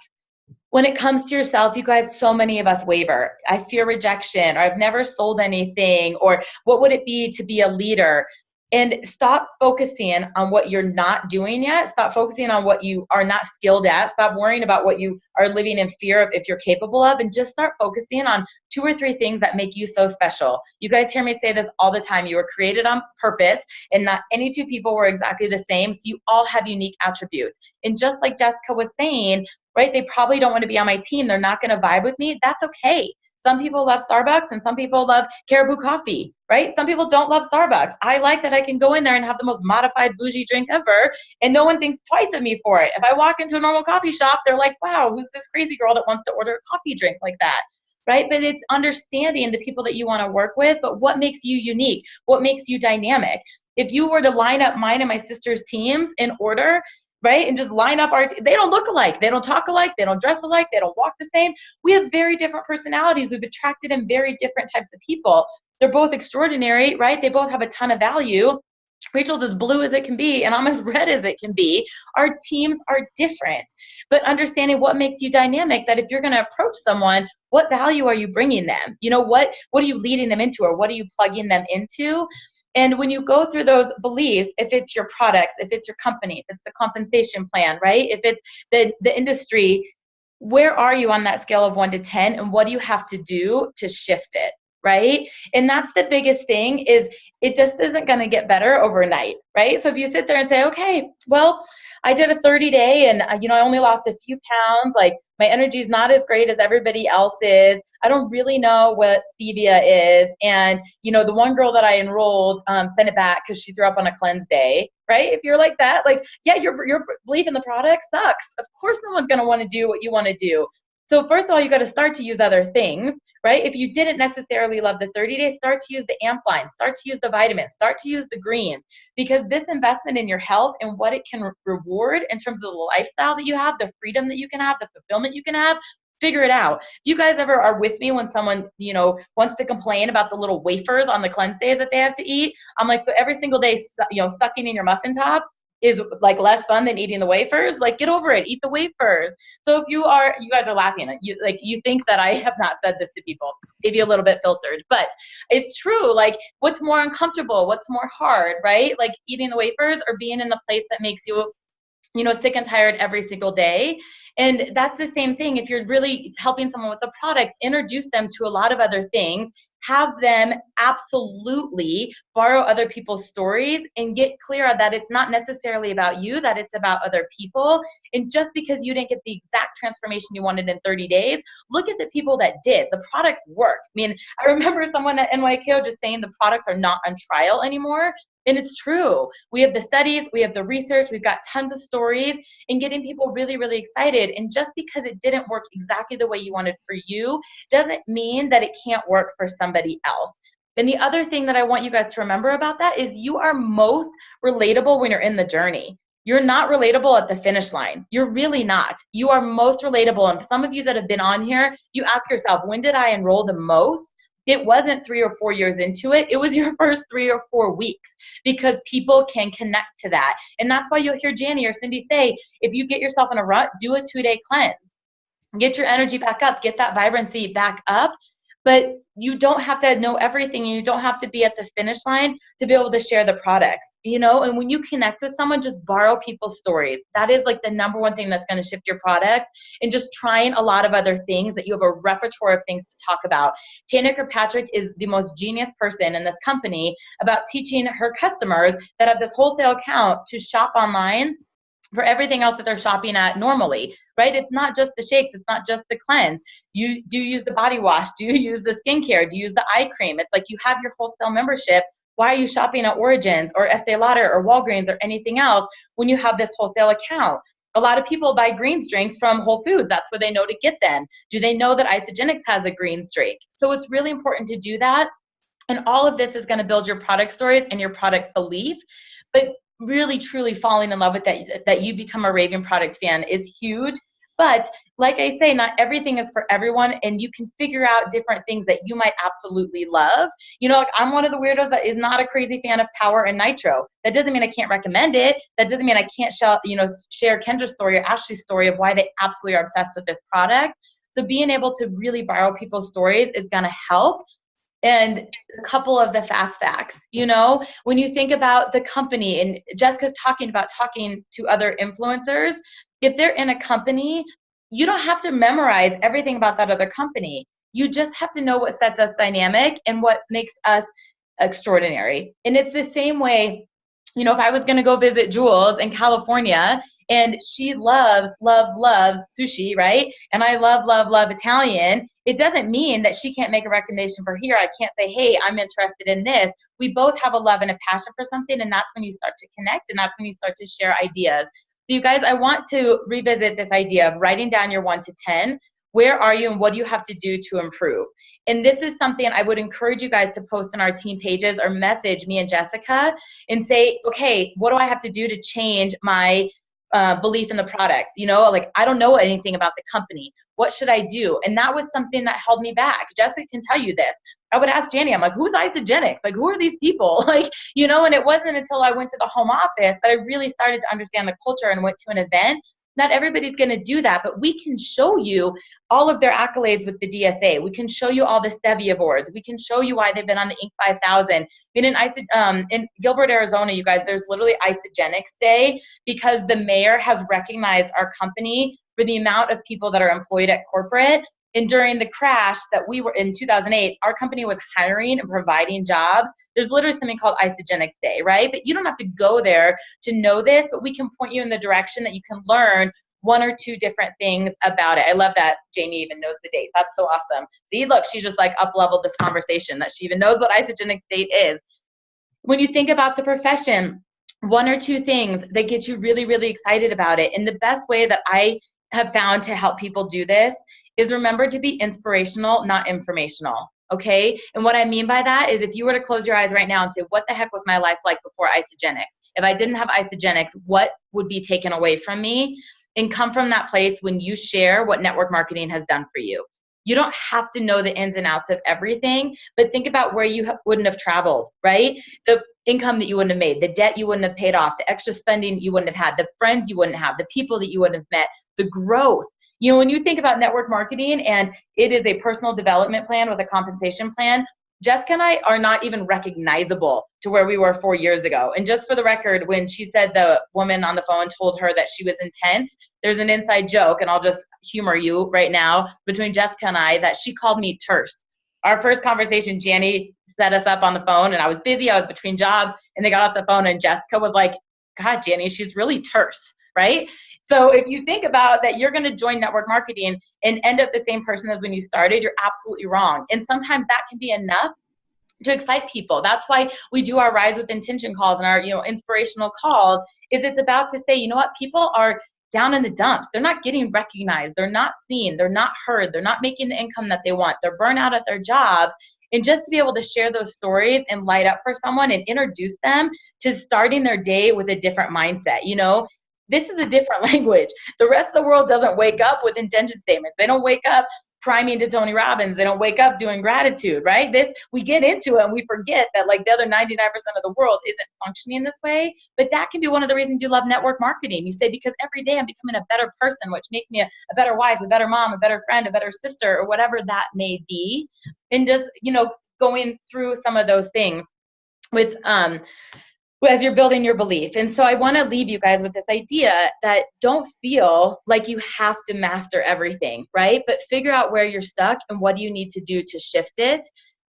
Speaker 1: When it comes to yourself, you guys, so many of us waver. I fear rejection, or I've never sold anything, or what would it be to be a leader? And stop focusing on what you're not doing yet. Stop focusing on what you are not skilled at. Stop worrying about what you are living in fear of if you're capable of, and just start focusing on 2 or 3 things that make you so special. You guys hear me say this all the time. You were created on purpose, and not any 2 people were exactly the same. So you all have unique attributes. And just like Jessica was saying, right, they probably don't want to be on my team. They're not going to vibe with me. That's okay. Some people love Starbucks and some people love Caribou coffee, right? Some people don't love Starbucks. I like that I can go in there and have the most modified bougie drink ever, and no one thinks twice of me for it. If I walk into a normal coffee shop, they're like, wow, who's this crazy girl that wants to order a coffee drink like that, right? But it's understanding the people that you want to work with, but what makes you unique? What makes you dynamic? If you were to line up mine and my sister's teams in order, right, and just line up they don't look alike, they don't talk alike, they don't dress alike, they don't walk the same. We have very different personalities. We've attracted in very different types of people. They're both extraordinary, right? They both have a ton of value. Rachel's as blue as it can be, and I'm as red as it can be. Our teams are different, but understanding what makes you dynamic, that if you're going to approach someone, what value are you bringing them? You know, what are you leading them into, or what are you plugging them into? And when you go through those beliefs, if it's your products, if it's your company, if it's the compensation plan, right? If it's the industry, where are you on that scale of 1 to 10? And what do you have to do to shift it, right? And that's the biggest thing, is it just isn't going to get better overnight, right? So if you sit there and say, okay, well, I did a 30-day and, I only lost a few pounds, like my energy is not as great as everybody else's. I don't really know what stevia is. And, the one girl that I enrolled sent it back because she threw up on a cleanse day, right? If you're like that, like, yeah, your belief in the product sucks. Of course, no one's going to want to do what you want to do. So first of all, you got to start to use other things, right? If you didn't necessarily love the 30 days, start to use the amp line, start to use the vitamins, start to use the greens, because this investment in your health and what it can reward in terms of the lifestyle that you have, the freedom that you can have, the fulfillment you can have, figure it out. If you guys ever are with me when someone, wants to complain about the little wafers on the cleanse days that they have to eat, I'm like, so every single day, sucking in your muffin top is like less fun than eating the wafers? Like, get over it, eat the wafers. So if you guys are laughing, you think that I have not said this to people, maybe a little bit filtered, but it's true. Like, what's more uncomfortable? What's more hard, right? Like eating the wafers or being in the place that makes you, sick and tired every single day. And that's the same thing. If you're really helping someone with the product, introduce them to a lot of other things, have them absolutely borrow other people's stories and get clear that it's not necessarily about you, that it's about other people. And just because you didn't get the exact transformation you wanted in 30 days, look at the people that did. The products work. I mean, I remember someone at NYKO just saying the products are not on trial anymore. And it's true. We have the studies, we have the research, we've got tons of stories, and getting people really, really excited. And just because it didn't work exactly the way you wanted for you doesn't mean that it can't work for somebody else. And the other thing that I want you guys to remember about that is you are most relatable when you're in the journey. You're not relatable at the finish line. You're really not. You are most relatable. And some of you that have been on here, you ask yourself, when did I enroll the most? It wasn't 3 or 4 years into it. It was your first 3 or 4 weeks, because people can connect to that. And that's why you'll hear Janny or Cindy say, if you get yourself in a rut, do a 2-day cleanse. Get your energy back up. Get that vibrancy back up. but you don't have to know everything, and you don't have to be at the finish line to be able to share the products, and when you connect with someone, just borrow people's stories. That is like the number one thing that's going to shift your product, and just trying a lot of other things that you have a repertoire of things to talk about. Tanya Kirkpatrick is the most genius person in this company about teaching her customers that have this wholesale account to shop online for everything else that they're shopping at normally, right? It's not just the shakes. It's not just the cleanse. Do you use the body wash? Do you use the skincare? Do you use the eye cream? It's like you have your wholesale membership. Why are you shopping at Origins or Estee Lauder or Walgreens or anything else when you have this wholesale account? A lot of people buy greens drinks from Whole Foods. That's where they know to get them. Do they know that Isagenix has a greens drink? So it's really important to do that. And all of this is going to build your product stories and your product belief. But really, truly falling in love with that you become a raving product fan is huge. But like I say, not everything is for everyone, and you can figure out different things that you might absolutely love. Like I'm one of the weirdos that is not a crazy fan of Power and Nitro. That doesn't mean I can't recommend it. That doesn't mean I can't share Kendra's story or Ashley's story of why they absolutely are obsessed with this product. So being able to really borrow people's stories is going to help. And a couple of the fast facts, when you think about the company, and Jessica's talking to other influencers, if they're in a company, you don't have to memorize everything about that other company. You just have to know what sets us dynamic and what makes us extraordinary. And it's the same way, if I was going to go visit Jules in California, and she loves sushi, right? And I love Italian. It doesn't mean that she can't make a recommendation for here. I can't say, hey, I'm interested in this. We both have a love and a passion for something, and that's when you start to connect, and that's when you start to share ideas. So you guys, I want to revisit this idea of writing down your 1 to 10. Where are you and what do you have to do to improve? And this is something I would encourage you guys to post on our team pages or message me and Jessica and say, okay, what do I have to do to change my belief in the products? Like I don't know anything about the company. What should I do? And that was something that held me back. Jessica can tell you this. I would ask Janny, I'm like, who's Isagenix? Like, who are these people? And it wasn't until I went to the home office that I really started to understand the culture and went to an event. Not everybody's going to do that, but we can show you all of their accolades with the DSA. We can show you all the Stevie Awards. We can show you why they've been on the Inc. 5000. In Gilbert, Arizona, you guys, there's literally Isagenix Day because the mayor has recognized our company for the amount of people that are employed at corporate. And during the crash that we were in 2008, our company was hiring and providing jobs. There's literally something called Isagenix Day, right? But you don't have to go there to know this, but we can point you in the direction that you can learn 1 or 2 different things about it. I love that Jamie even knows the date. That's so awesome. See, look, she's just like up-leveled this conversation that she even knows what Isagenix Date is. When you think about the profession, 1 or 2 things that get you really, really excited about it. And the best way that I have found to help people do this is remember to be inspirational, not informational. Okay. And what I mean by that is if you were to close your eyes right now and say, what the heck was my life like before Isagenix? If I didn't have Isagenix, what would be taken away from me? And come from that place when you share what network marketing has done for you. You don't have to know the ins and outs of everything, but think about where you wouldn't have traveled, right? The income that you wouldn't have made, the debt you wouldn't have paid off, the extra spending you wouldn't have had, the friends you wouldn't have, the people that you wouldn't have met, the growth. When you think about network marketing and it is a personal development plan with a compensation plan, Jessica and I are not even recognizable to where we were 4 years ago. And just for the record, when she said the woman on the phone told her that she was intense, there's an inside joke, and I'll just humor you right now, between Jessica and I, that she called me terse. Our first conversation, Janny set us up on the phone, and I was busy. I was between jobs, and they got off the phone, and Jessica was like, God, Janny, she's really terse, right? So if you think about that you're going to join network marketing and end up the same person as when you started, you're absolutely wrong. And sometimes that can be enough to excite people. That's why we do our Rise with Intention calls and our, inspirational calls, is it's about to say, you know what, people are down in the dumps. They're not getting recognized. They're not seen. They're not heard. They're not making the income that they want. They're burnt out at their jobs. And just to be able to share those stories and light up for someone and introduce them to starting their day with a different mindset, this is a different language. The rest of the world doesn't wake up with intention statements. They don't wake up priming to Tony Robbins. They don't wake up doing gratitude, right? We get into it and we forget that like the other 99% of the world isn't functioning this way. But that can be one of the reasons you love network marketing. You say, because every day I'm becoming a better person, which makes me a better wife, a better mom, a better friend, a better sister, or whatever that may be. and just, going through some of those things with, as you're building your belief. And so I want to leave you guys with this idea that don't feel like you have to master everything, right? But figure out where you're stuck and what do you need to do to shift it.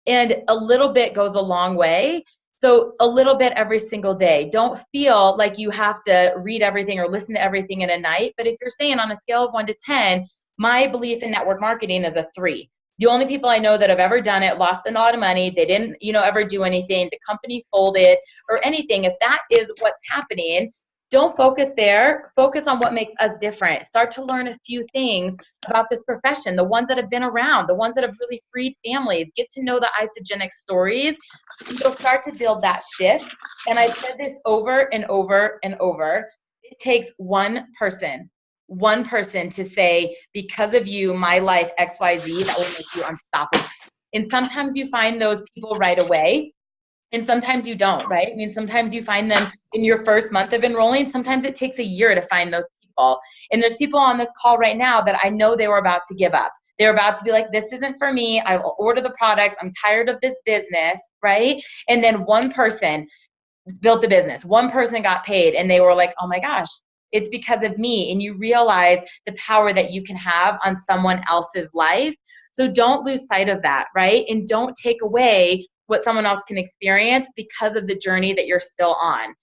Speaker 1: And a little bit goes a long way. So a little bit every single day. Don't feel like you have to read everything or listen to everything in a night. But if you're saying on a scale of 1 to 10, my belief in network marketing is a 3. The only people I know that have ever done it lost a lot of money. They didn't, ever do anything. The company folded or anything. If that is what's happening, don't focus there. Focus on what makes us different. Start to learn a few things about this profession, the ones that have been around, the ones that have really freed families. Get to know the Isagenix stories. You'll start to build that shift. And I've said this over and over and over. It takes one person to say, because of you, my life, XYZ, that will make you unstoppable. And sometimes you find those people right away, and sometimes you don't, right? I mean, sometimes you find them in your first month of enrolling. Sometimes it takes a year to find those people. And there's people on this call right now that I know they were about to give up. They're about to be like, this isn't for me. I will order the product. I'm tired of this business, right? And then one person built the business. One person got paid, and they were like, oh my gosh, it's because of me. And you realize the power that you can have on someone else's life. So don't lose sight of that, right? And don't take away what someone else can experience because of the journey that you're still on.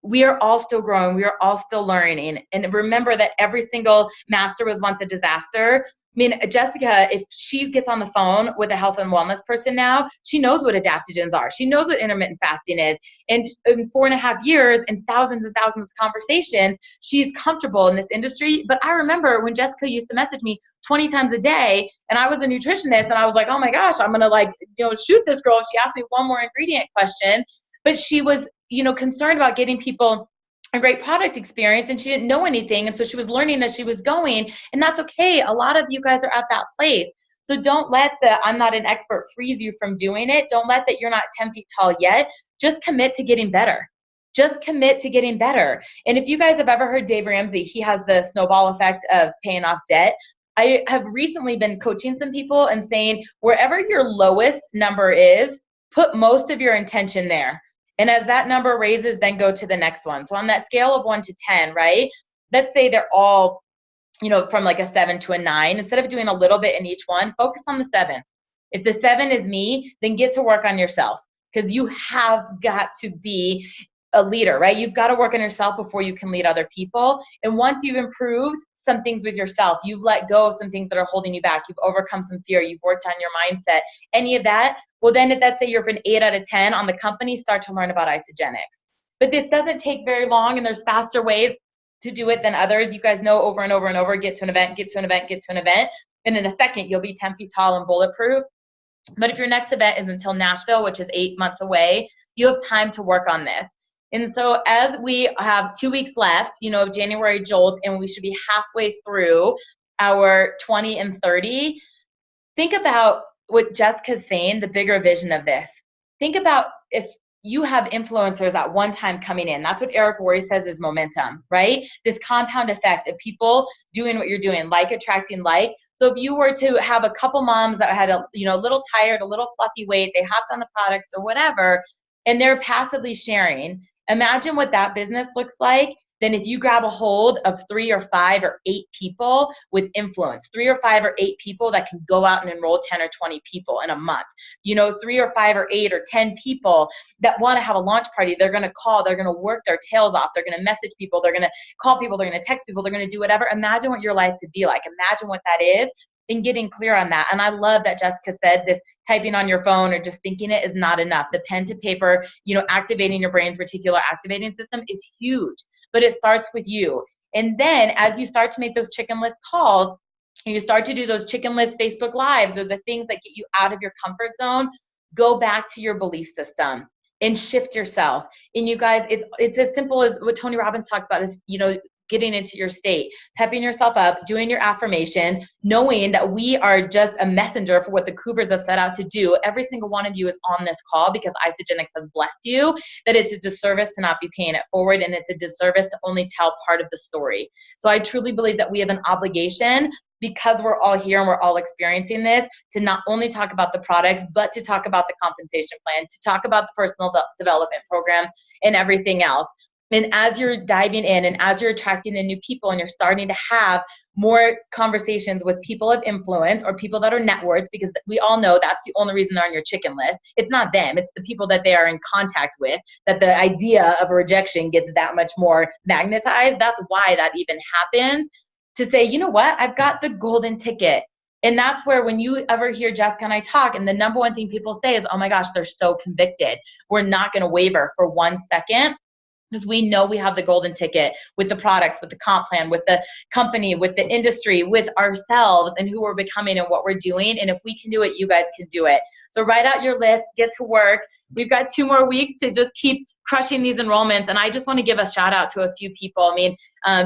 Speaker 1: We are all still growing. We are all still learning. And remember that every single master was once a disaster. I mean, Jessica, if she gets on the phone with a health and wellness person now, she knows what adaptogens are. She knows what intermittent fasting is. And in 4.5 years and thousands of conversations, she's comfortable in this industry. But I remember when Jessica used to message me 20 times a day, and I was a nutritionist, and I was like, oh my gosh, I'm going to shoot this girl if she asked me one more ingredient question. But she was, concerned about getting people a great product experience, and she didn't know anything. And so she was learning as she was going, and that's okay. A lot of you guys are at that place. So don't let the I'm not an expert freeze you from doing it. Don't let that you're not 10 feet tall yet. Just commit to getting better. Just commit to getting better. And if you guys have ever heard Dave Ramsey, he has the snowball effect of paying off debt. I have recently been coaching some people and saying, wherever your lowest number is, put most of your intention there. And as that number raises, then go to the next one. So on that scale of 1 to 10, right? Let's say they're all, from like a 7 to a 9. Instead of doing a little bit in each one, focus on the 7. If the 7 is me, then get to work on yourself, because you have got to be a leader, right? You've got to work on yourself before you can lead other people. And once you've improved some things with yourself, you've let go of some things that are holding you back, you've overcome some fear, you've worked on your mindset, any of that, well, then if let's say you're an 8 out of 10 on the company, start to learn about Isagenix. But this doesn't take very long, and there's faster ways to do it than others. You guys know over and over and over, get to an event, get to an event, get to an event. And in a second, you'll be 10 feet tall and bulletproof. But if your next event is until Nashville, which is 8 months away, you have time to work on this. And so as we have 2 weeks left, of January Jolt, and we should be halfway through our 20 and 30, think about what Jessica's saying, the bigger vision of this. Think about if you have influencers at one time coming in. That's what Eric Worre says is momentum, right? This compound effect of people doing what you're doing, like attracting like. So if you were to have a couple moms that had a little tired, a little fluffy weight, they hopped on the products or whatever, and they're passively sharing, imagine what that business looks like. Then if you grab a hold of 3 or 5 or 8 people with influence, 3 or 5 or 8 people that can go out and enroll 10 or 20 people in a month, 3 or 5 or 8 or 10 people that want to have a launch party, they're going to call, they're going to work their tails off, they're going to message people, they're going to call people, they're going to text people, they're going to do whatever. Imagine what your life could be like. Imagine what that is, and getting clear on that. And I love that Jessica said this, typing on your phone or just thinking it is not enough. The pen to paper, activating your brain's reticular activating system is huge. But it starts with you. And then as you start to make those chicken list calls, and you start to do those chicken list Facebook Lives or the things that get you out of your comfort zone, go back to your belief system and shift yourself. And you guys, it's as simple as what Tony Robbins talks about is, getting into your state, pepping yourself up, doing your affirmations, knowing that we are just a messenger for what the Cougars have set out to do. Every single one of you is on this call because Isagenix has blessed you, that it's a disservice to not be paying it forward, and it's a disservice to only tell part of the story. So I truly believe that we have an obligation, because we're all here and we're all experiencing this, to not only talk about the products, but to talk about the compensation plan, to talk about the personal development program and everything else. And as you're diving in and as you're attracting in new people and you're starting to have more conversations with people of influence or people that are networked, because we all know that's the only reason they're on your chicken list. It's not them, it's the people that they are in contact with, that the idea of a rejection gets that much more magnetized. That's why that even happens. To say, you know what, I've got the golden ticket. And that's where, when you ever hear Jessica and I talk, and the number one thing people say is, oh my gosh, they're so convicted. We're not going to waver for 1 second, because we know we have the golden ticket with the products, with the comp plan, with the company, with the industry, with ourselves and who we're becoming and what we're doing. And if we can do it, you guys can do it. So write out your list, get to work. We've got 2 more weeks to just keep crushing these enrollments. And I just want to give a shout out to a few people. I mean,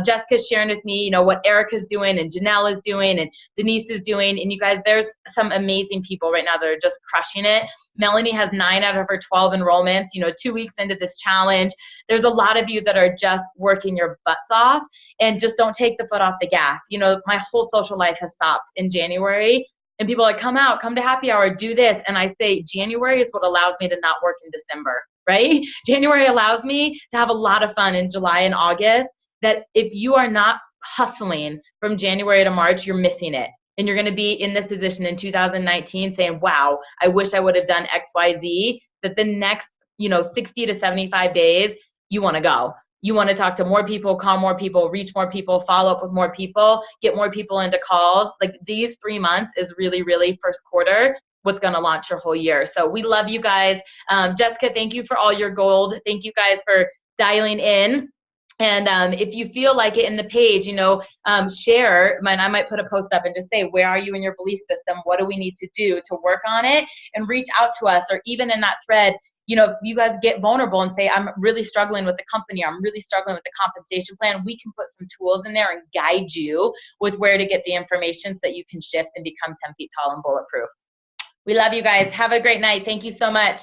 Speaker 1: Jessica's sharing with me, you know, what Erica's doing and Janelle is doing and Denise is doing. And you guys, there's some amazing people right now that are just crushing it. Melanie has 9 out of her 12 enrollments, you know, 2 weeks into this challenge. There's a lot of you that are just working your butts off and just don't take the foot off the gas. You know, my whole social life has stopped in January. And people are like, come out, come to happy hour, do this. And I say, January is what allows me to not work in December, right? January allows me to have a lot of fun in July and August, that if you are not hustling from January to March, you're missing it. And you're going to be in this position in 2019 saying, wow, I wish I would have done X, Y, Z, that the next, 60 to 75 days, you want to go. You want to talk to more people, call more people, reach more people, follow up with more people, get more people into calls. Like, these 3 months is really, really first quarter what's going to launch your whole year. So we love you guys. Jessica, thank you for all your gold. Thank you guys for dialing in. And if you feel like it in the page, share, and I might put a post up and just say, where are you in your belief system? What do we need to do to work on it? And reach out to us, or even in that thread, if you guys get vulnerable and say, I'm really struggling with the company, or I'm really struggling with the compensation plan, we can put some tools in there and guide you with where to get the information so that you can shift and become 10 feet tall and bulletproof. We love you guys. Have a great night. Thank you so much.